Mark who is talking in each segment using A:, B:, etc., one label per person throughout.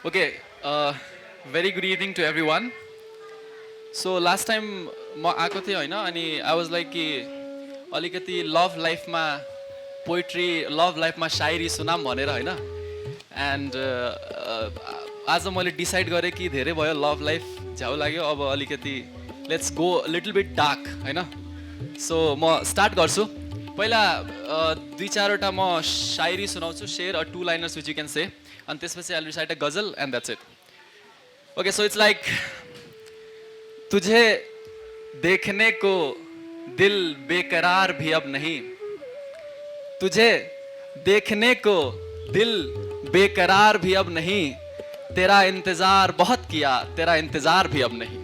A: Okay, very good evening to everyone. So last time म आएको थिएँ होइन अनि आई वाज लाइक कि अलिकति लभ लाइफमा पोइट्री लभ लाइफमा सायरी सुनाम भनेर होइन एन्ड आज मैले डिसाइड गरेँ कि धेरै भयो लभ लाइफ झ्याउ लाग्यो अब अलिकति let's go little bit dark होइन सो म स्टार्ट गर्छु पहिला दुई चारवटा म सायरी सुनाउँछु share a two liners which you can say अनि त्यसपछि I recite a ghazal and that's it okay so it's like तुझे देखने को दिल बेकरार भी अब नहीं तुझे देखने को दिल बेकरार भी अब नहीं तेरा इंतजार बहुत किया तेरा इंतजार भी अब नहीं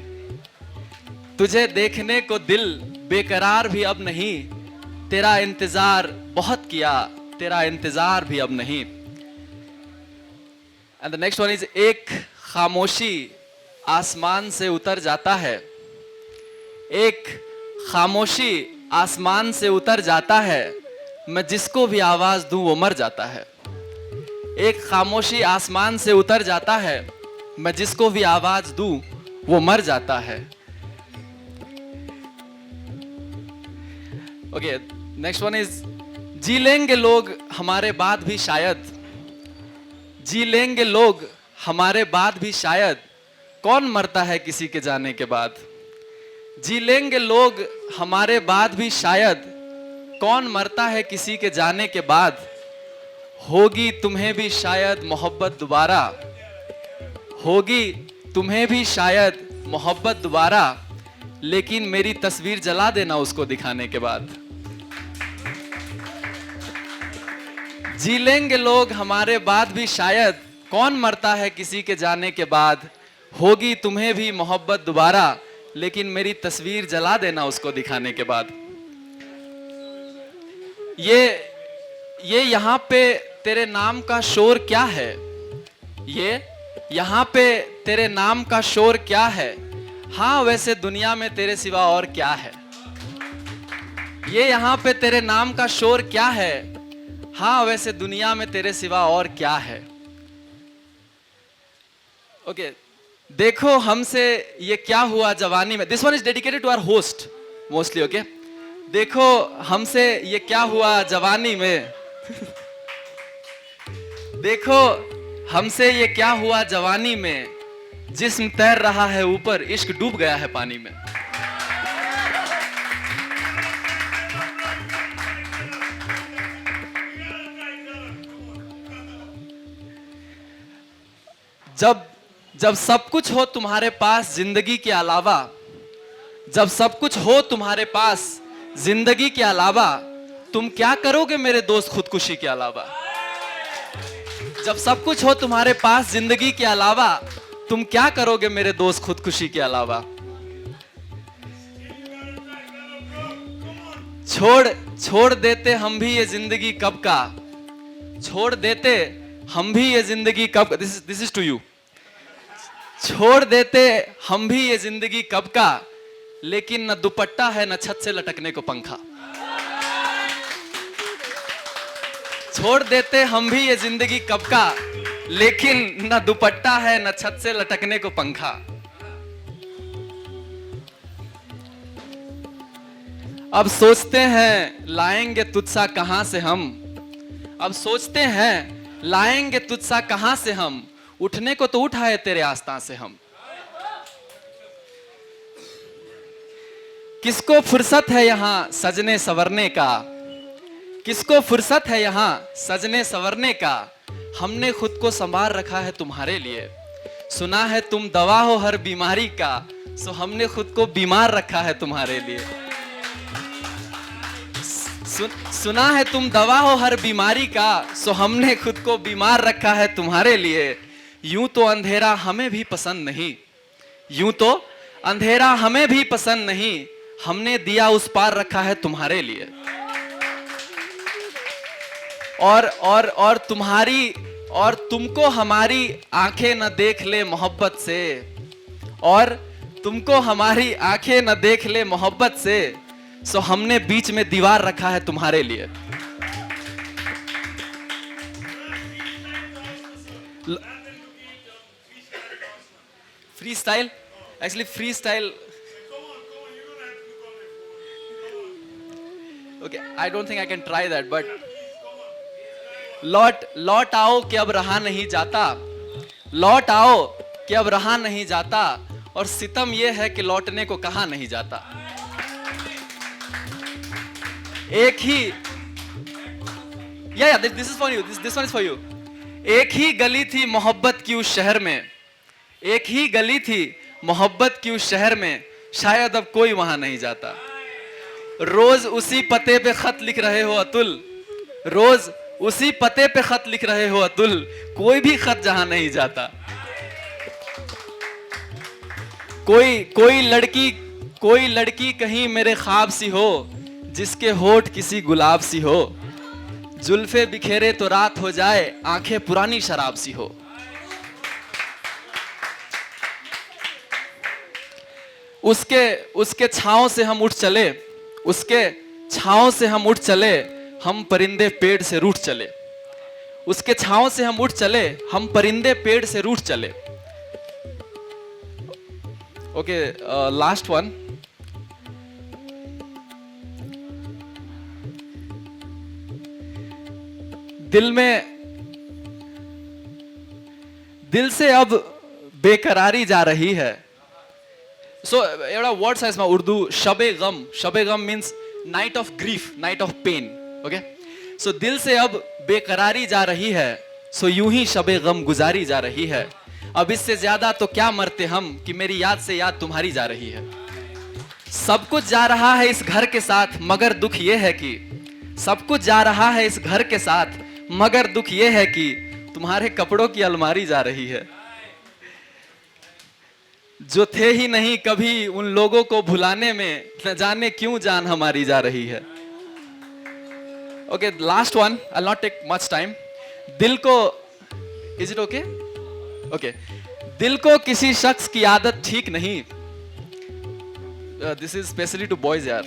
A: तुझे देखने को दिल बेकरार भी अब नहीं तेरा इंतजार बहुत किया तेरा इंतजार भी अब नहीं and the next one is एक खामोशी आसमान से उतर जाता है एक खामोशी आसमान से उतर जाता है मैं जिसको भी आवाज दूं वो मर जाता है एक खामोशी आसमान से उतर जाता है मैं जिसको भी आवाज दूं वो मर जाता है ओके नेक्स्ट वन इज जी लेंगे लोग हमारे बाद भी शायद जी लेंगे लोग हमारे बाद भी शायद कौन मरता है किसी के जाने के बाद जी लेंगे लोग हमारे बाद भी शायद कौन मरता है किसी के जाने के बाद होगी तुम्हें भी शायद मोहब्बत दोबारा होगी तुम्हें भी शायद मोहब्बत दोबारा लेकिन मेरी तस्वीर जला देना उसको दिखाने के बाद जी लेंगे लोग हमारे बाद भी शायद कौन मरता है किसी के जाने के बाद होगी तुम्हें भी मोहब्बत दोबारा लेकिन मेरी तस्वीर जला देना उसको दिखाने के बाद ये यहाँ पे तेरे नाम का शोर क्या है ये यहाँ पे तेरे नाम का शोर क्या है हाँ वैसे दुनिया में तेरे सिवा और क्या है ये यहाँ पे तेरे नाम का शोर क्या है हाँ वैसे दुनिया में तेरे सिवा और क्या है ओके देखो हमसे ये क्या हुआ जवानी में this one is dedicated to our host mostly okay देखो हमसे ये क्या हुआ जवानी में देखो हमसे ये क्या हुआ जवानी में जिस्म तैर रहा है ऊपर इश्क डूब गया है पानी में जब सब कुछ हो तुम्हारे पास जिंदगी के अलावा जब सब कुछ हो तुम्हारे पास जिंदगी के अलावा तुम क्या करोगे मेरे दोस्त खुदकुशी के अलावा जब सब कुछ हो तुम्हारे पास जिंदगी के अलावा तुम क्या करोगे मेरे दोस्त खुदकुशी के अलावा छोड़ देते हम भी ये जिंदगी कब का छोड़ देते हम भी ये जिंदगी कब दिस इज टू यू छोड़ देते हम भी ये जिंदगी कब का लेकिन न दुपट्टा है न छत से लटकने को पंखा छोड़ देते हम भी ये जिंदगी कब का लेकिन न दुपट्टा है न छत से लटकने को पंखा अब सोचते हैं लाएंगे तुझसा कहां से हम अब सोचते हैं लाएंगे तुझसा कहां से हम उठने को तो उठाए तेरे आस्था से हम किसको फुर्सत है यहां सजने संवरने का किसको फुर्सत है यहां सजने संवरने का हमने खुद को संभाल रखा है तुम्हारे लिए सुना है तुम दवा हो हर बीमारी का सो हमने खुद को बीमार रखा है तुम्हारे लिए सुना है तुम दवा हो हर बीमारी का सो हमने खुद को बीमार रखा है तुम्हारे लिए यूं तो अंधेरा हमें भी पसंद नहीं यूं तो अंधेरा हमें भी पसंद नहीं हमने दिया उस पार रखा है तुम्हारे लिए और तुम्हारी और तुमको हमारी आंखें न देख ले मोहब्बत से और तुमको हमारी आंखें न देख ले मोहब्बत से सो हमने बीच में दीवार रखा है तुम्हारे लिए Freestyle? Actually, freestyle. Okay, I don't think I can try that, but लौट आओ कि अब रहा नहीं जाता, लौट आओ कि अब रहा नहीं जाता, और सितम ये है कि लौटने को कहा नहीं जाता। एक ही, या this is for you, this one is for you. एक ही गली थी मोहब्बत की उस शहर में, एक ही गली थी मोहब्बत की उस शहर में, शायद अब कोई वहां नहीं जाता। रोज उसी पते पे खत लिख रहे हो अतुल, रोज उसी पते पे खत लिख रहे हो अतुल, कोई भी खत जहां नहीं जाता। कोई लड़की कहीं मेरे ख्वाब सी हो, जिसके होठ किसी गुलाब सी हो, जुल्फे बिखेरे तो रात हो जाए, आंखें पुरानी शराब सी हो। उसके छांव से हम उठ चले, उसके छांव से हम उठ चले, हम परिंदे पेड़ से रूठ चले। उसके छांव से हम उठ चले, हम परिंदे पेड़ से रूठ चले। Okay, last one. दिल से अब बेकरारी जा रही है। सो एउटा वर्ड छ यसमा उर्दू, शबे गम means night of grief, night of pain. Okay, so दिल से अब बेकरारी जा रही है, सो यूं ही शबे गम गुजारी जा रही है। अब इससे ज्यादा तो क्या मरते हम, कि मेरी याद से याद तुम्हारी जा रही है। सब कुछ जा रहा है इस घर के साथ, मगर दुख ये है कि सब कुछ जा रहा है इस घर के साथ, मगर दुख ये है कि तुम्हारे कपड़ों की अलमारी जा रही है। जो थे ही नहीं कभी उन लोगों को भुलाने में, न जाने क्यों जान हमारी जा रही है। Okay, last one, I not take much time. दिल को, इज इट ओके? ओके, दिल को किसी शख्स की आदत ठीक नहीं, this is specially to boys यार।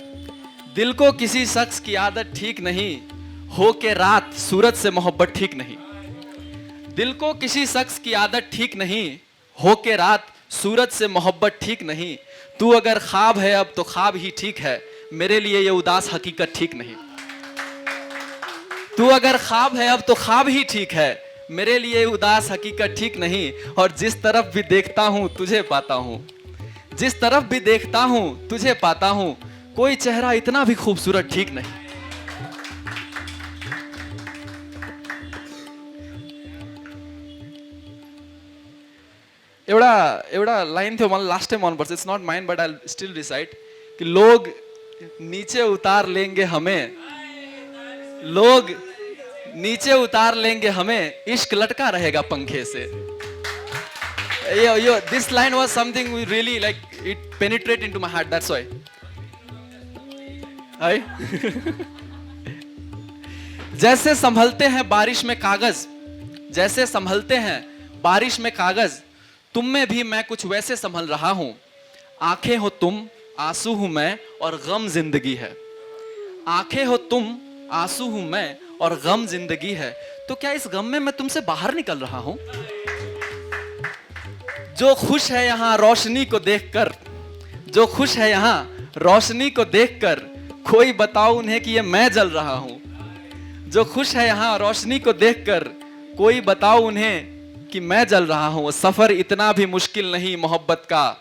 A: दिल को किसी शख्स की आदत ठीक नहीं, हो के रात सूरज से मोहब्बत ठीक नहीं। दिल को किसी शख्स की आदत ठीक नहीं, हो के रात सूरज से मोहब्बत ठीक नहीं। तू अगर ख्वाब है अब तो ख्वाब ही ठीक है, मेरे लिए ये उदास हकीकत ठीक नहीं। तू अगर ख्वाब है अब तो ख्वाब ही ठीक है, मेरे लिए उदास हकीकत ठीक नहीं। और जिस तरफ भी देखता हूं तुझे पाता हूं, जिस तरफ भी देखता हूं तुझे पाता हूं, कोई चेहरा इतना भी खूबसूरत ठीक नहीं। एउटा लाइन थियो मलाई लास्ट टाइम मन पर्छ, it's not mine but I still recite, कि लोग नीचे उतार लेंगे हमें, लोग नीचे उतार लेंगे हमें, इश्क लटका रहेगा पंखे से। This line was something we really like, it penetrate into my heart, that's why. जैसे संभलते हैं बारिश में कागज, जैसे संभलते हैं बारिश में कागज, तुम में भी मैं कुछ वैसे संभल रहा हूं। आंखें हो तुम, आंसू हूं मैं, और गम जिंदगी है। आंखें हो तुम, आंसू हूं मैं, और गम जिंदगी है। तो क्या इस गम में मैं तुमसे बाहर निकल रहा हूं? जो खुश है यहां रोशनी को देखकर, जो खुश है यहां रोशनी को देखकर, कोई बताओ उन्हें कि ये मैं जल रहा हूं। जो खुश है यहां रोशनी को देखकर, कोई बताओ उन्हें कि मैं जल रहा हूं। सफर इतना भी मुश्किल नहीं मोहब्बत का,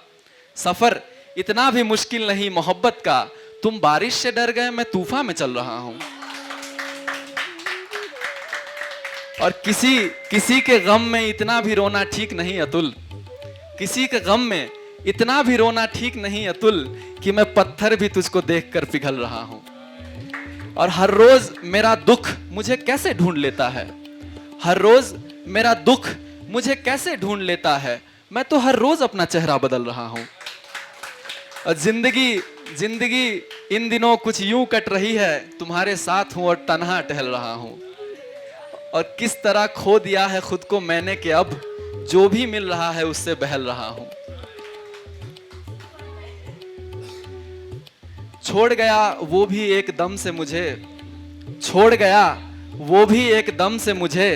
A: सफर इतना भी मुश्किल नहीं मोहब्बत का। तुम बारिश से डर गए, मैं तूफान में चल रहा हूं। और किसी के गम में इतना भी रोना ठीक नहीं अतुल, किसी के गम में इतना भी रोना ठीक नहीं अतुल, कि मैं पत्थर भी तुझको देखकर पिघल रहा हूं। और हर रोज मेरा दुख मुझे कैसे ढूंढ लेता है, हर रोज मेरा दुख मुझे कैसे ढूंढ लेता है। मैं तो हर रोज अपना चेहरा बदल रहा हूं। और जिंदगी इन दिनों कुछ यूं कट रही है, तुम्हारे साथ हूं और तन्हा टहल रहा हूं। और किस तरह खो दिया है खुद को मैंने, कि अब जो भी मिल रहा है उससे बहल रहा हूं। छोड़ गया वो भी एक दम से मुझे, छोड़ गया वो भी एक दम से मुझे,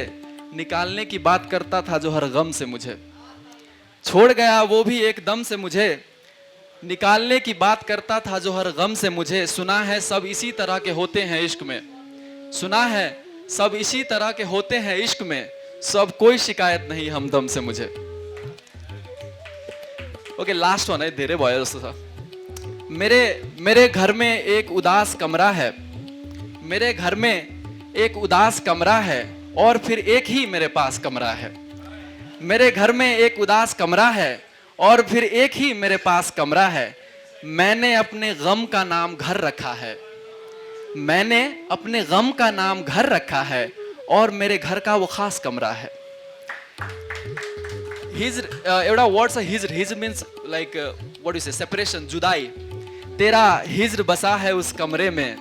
A: निकालने की बात करता था जो हर गम से मुझे। छोड़ गया वो भी एकदम से मुझे, निकालने की बात करता था जो हर गम से मुझे। सुना है सब इसी तरह के होते हैं इश्क में, सुना है सब इसी तरह के होते हैं इश्क में, सब कोई शिकायत नहीं हमदम से मुझे। ओके, लास्ट वन है, धेरै भयो जस्तो छ। मेरे घर में एक उदास कमरा है, मेरे घर में एक उदास कमरा है, और फिर एक ही मेरे पास कमरा है। मेरे घर में एक उदास कमरा है, और फिर एक ही मेरे पास कमरा है। मैंने अपने गम का नाम घर रखा है, मैंने अपने गम का नाम घर रखा है, और मेरे घर का वो खास कमरा है। हिज्र एउटा वर्ड छ हिज्र, हिज्र मीन्स लाइक व्हाट यू से, सेपरेशन, जुदाई। तेरा हिज्र बसा है उस कमरे में,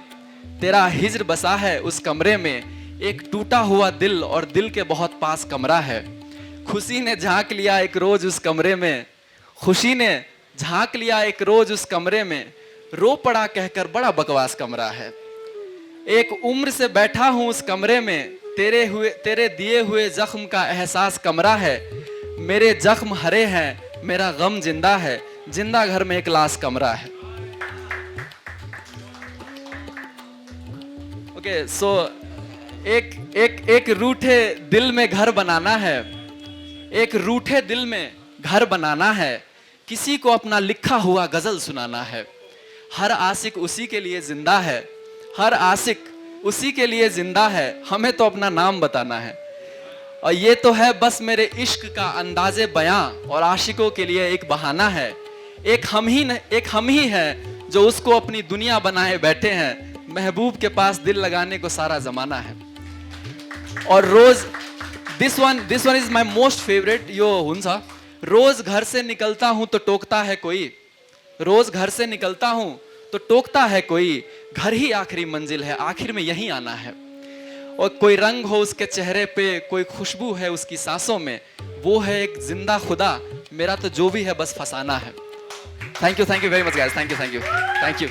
A: तेरा हिज्र बसा है उस कमरे में, एक टूटा हुआ दिल और दिल के बहुत पास कमरा है। खुशी ने झांक लिया एक रोज उस कमरे में, खुशी ने झांक लिया एक रोज उस कमरे में, रो पड़ा कहकर बड़ा बकवास कमरा है। एक उम्र से बैठा हूं उस कमरे में, तेरे दिए हुए जख्म का एहसास कमरा है। मेरे जख्म हरे हैं, मेरा गम जिंदा है, जिंदा घर में एक लाश कमरा है। ओके, सो एक रूठे दिल में घर बनाना है, एक रूठे दिल में घर बनाना है, किसी को अपना लिखा हुआ गजल सुनाना है। हर आशिक उसी के लिए जिंदा है, हर आशिक उसी के लिए जिंदा है, हमें तो अपना नाम बताना है। और ये तो है बस मेरे इश्क का अंदाजे बयां, और आशिकों के लिए एक बहाना है। एक हम ही है जो उसको अपनी दुनिया बनाए बैठे हैं। महबूब के पास दिल लगाने को सारा जमाना है। और रोज this one is my most favourite. यो हुन्छ, रोज घर से निकलता हूं तो टोकता है कोई, रोज घर से निकलता हूं तो टोकता है कोई, घर ही आखिरी मंजिल है, आखिर में यहीं आना है। और कोई रंग हो उसके चेहरे पे, कोई खुशबू है उसकी सांसों में, वो है एक जिंदा खुदा, मेरा तो जो भी है बस फसाना है। Thank you very much guys, thank you.